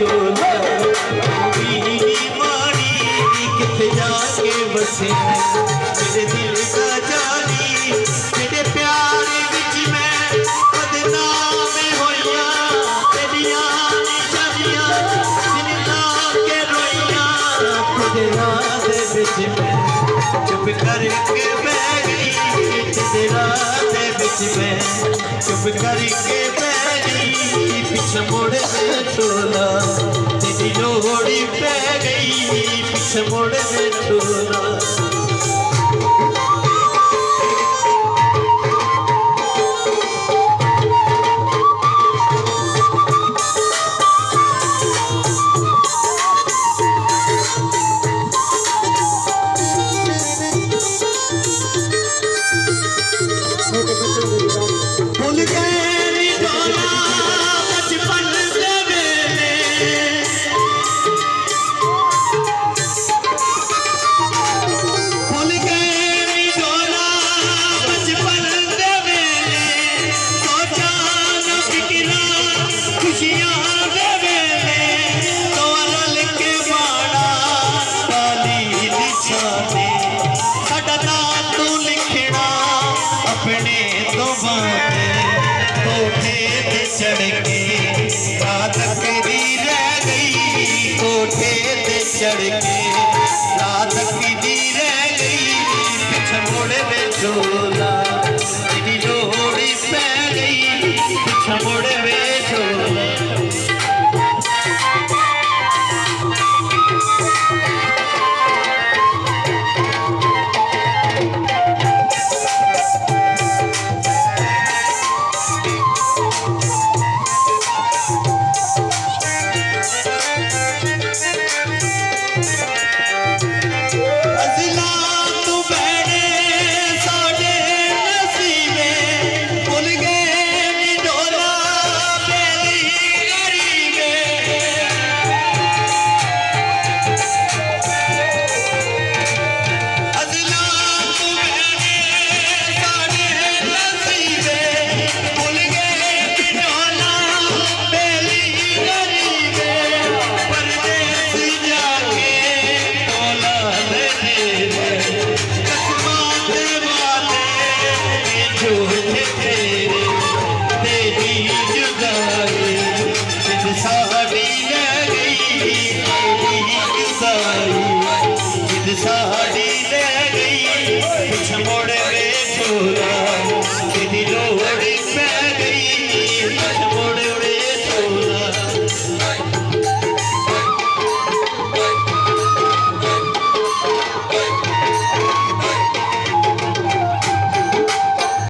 झोला भी माड़ी किथे जाके बसे मेरे दिल का जानी मेरे प्यार विच मैं बदनाम होइया तेरिया निशानियां दिल ला के रोइया तेरे राह दे विच मैं चुप करके बह गई तेरे राह दे विच मैं चुप करके बह गई पिछे मुड़ के छोला तेरी लोड़ी पै गई पिछे मुड़ के छोला चढ़ के रात की रह गई कोठे ते चढ़ के रात की रह गई पिछ मुड़ में झोला